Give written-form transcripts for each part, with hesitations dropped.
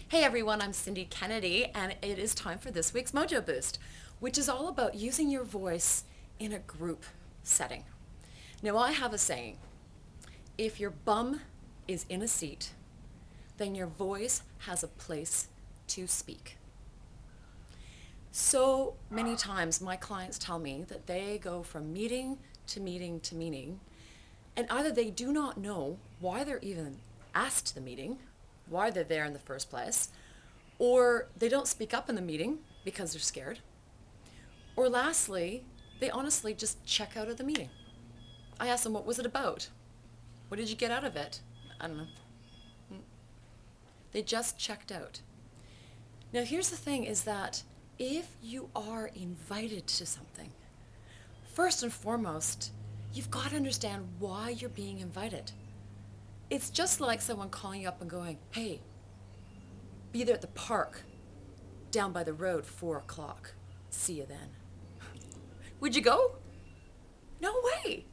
Hey everyone, I'm Cindy Kennedy, and it is time for this week's Mojo Boost, which is all about using your voice in a group setting. Now, I have a saying: if your bum is in a seat, then your voice has a place to speak. So many times, my clients tell me that they go from meeting to meeting to meeting, and either they do not know why they're even asked to the meeting, why they're there in the first place, or they don't speak up in the meeting because they're scared, or lastly, they honestly just check out of the meeting. I ask them, what was it about? What did you get out of it? I don't know. They just checked out. Now, here's the thing is that if you are invited to something, first and foremost, you've got to understand why you're being invited. It's just like someone calling you up and going, hey, be there at the park down by the road, 4 o'clock. See you then. Would you go? No way.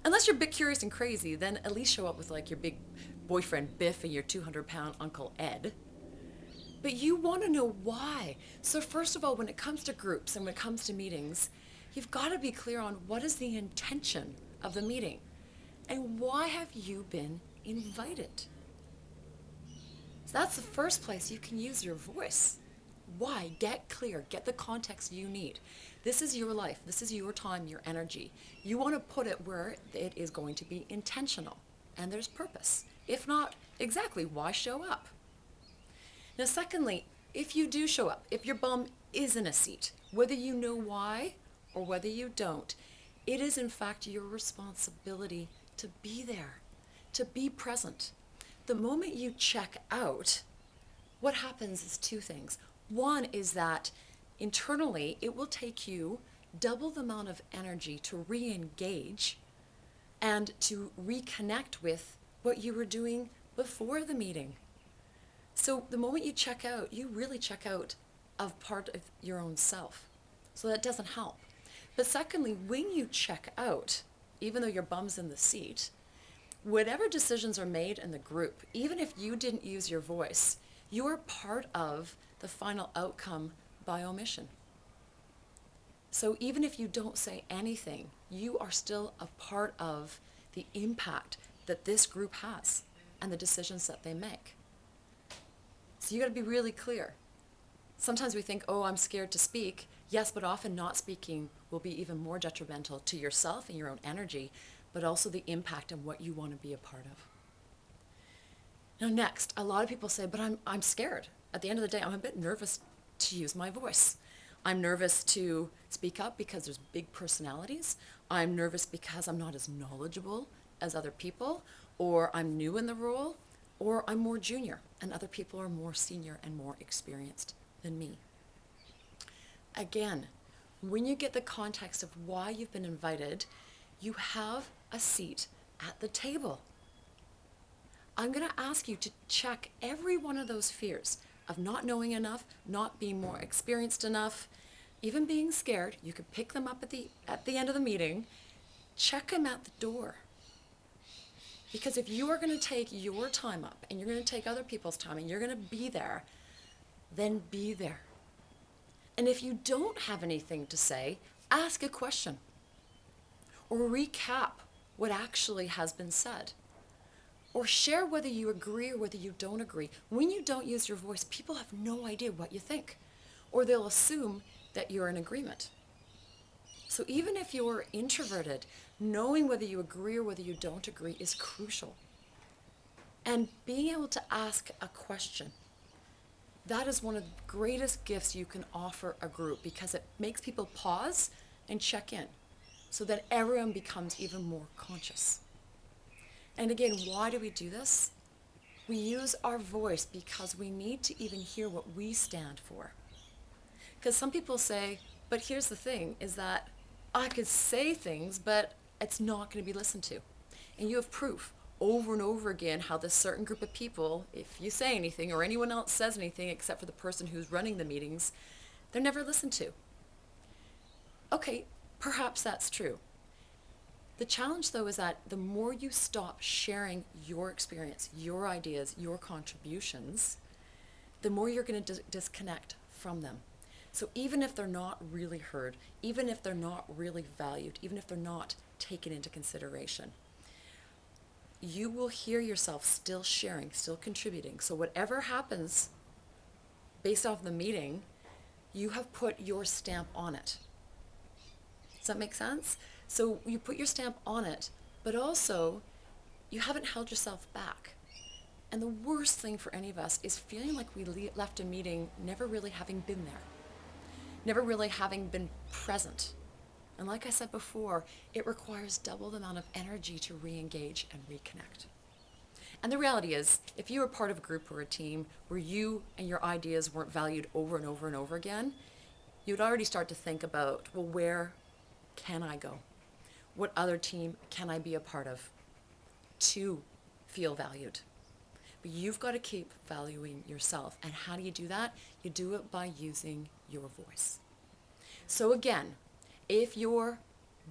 Unless you're a bit curious and crazy, then at least show up with like your big boyfriend Biff and your 200-pound Uncle Ed. But you want to know why. So first of all, when it comes to groups and when it comes to meetings, you've got to be clear on what is the intention of the meeting and why have you been invited. So that's the first place you can use your voice. Why? Get clear. Get the context you need. This is your life. This is your time, your energy. You want to put it where it is going to be intentional and there's purpose. If not, exactly why show up? Now, secondly, if you do show up, if your bum is in a seat, whether you know why or whether you don't, it is in fact your responsibility to be there, to be present. The moment you check out, what happens is two things. One is that internally, it will take you double the amount of energy to re-engage and to reconnect with what you were doing before the meeting. So the moment you check out, you really check out of part of your own self. So that doesn't help. But secondly, when you check out, even though your bum's in the seat, whatever decisions are made in the group, even if you didn't use your voice, you are part of the final outcome by omission. So even if you don't say anything, you are still a part of the impact that this group has and the decisions that they make. So you got to be really clear. Sometimes we think, oh, I'm scared to speak. Yes, but often not speaking will be even more detrimental to yourself and your own energy, but also the impact and what you want to be a part of. Now next, a lot of people say, but I'm scared. At the end of the day, I'm a bit nervous to use my voice. I'm nervous to speak up because there's big personalities. I'm nervous because I'm not as knowledgeable as other people, or I'm new in the role, or I'm more junior and other people are more senior and more experienced than me. Again, when you get the context of why you've been invited, you have a seat at the table. I'm going to ask you to check every one of those fears of not knowing enough, not being more experienced enough, even being scared. You can pick them up at the end of the meeting. Check them at the door. Because if you are going to take your time up and you're going to take other people's time and you're going to be there, then be there. And if you don't have anything to say, ask a question or recap what actually has been said. Or share whether you agree or whether you don't agree. When you don't use your voice, people have no idea what you think, or they'll assume that you're in agreement. So even if you're introverted, knowing whether you agree or whether you don't agree is crucial. And being able to ask a question, that is one of the greatest gifts you can offer a group because it makes people pause and check in so that everyone becomes even more conscious. And again, why do we do this? We use our voice because we need to even hear what we stand for. Because some people say, but here's the thing, is that I could say things, but it's not going to be listened to. And you have proof over and over again how this certain group of people, if you say anything or anyone else says anything except for the person who's running the meetings, they're never listened to. Okay, perhaps that's true. The challenge, though, is that the more you stop sharing your experience, your ideas, your contributions, the more you're going to disconnect from them. So even if they're not really heard, even if they're not really valued, even if they're not taken into consideration, you will hear yourself still sharing, still contributing. So whatever happens based off the meeting, you have put your stamp on it. Does that make sense? So you put your stamp on it, but also you haven't held yourself back. And the worst thing for any of us is feeling like we left a meeting never really having been there, never really having been present. And like I said before, it requires double the amount of energy to re-engage and reconnect. And the reality is, if you were part of a group or a team where you and your ideas weren't valued over and over and over again, you'd already start to think about, well, where can I go? What other team can I be a part of to feel valued? But you've got to keep valuing yourself. And how do you do that? You do it by using your voice. So again, if your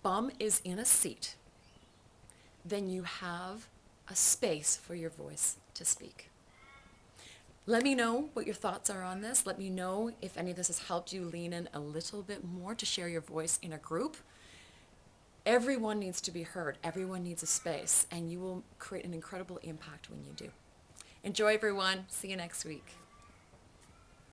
bum is in a seat, then you have a space for your voice to speak. Let me know what your thoughts are on this. Let me know if any of this has helped you lean in a little bit more to share your voice in a group. Everyone needs to be heard. Everyone needs a space, and you will create an incredible impact when you do. Enjoy, everyone. See you next week.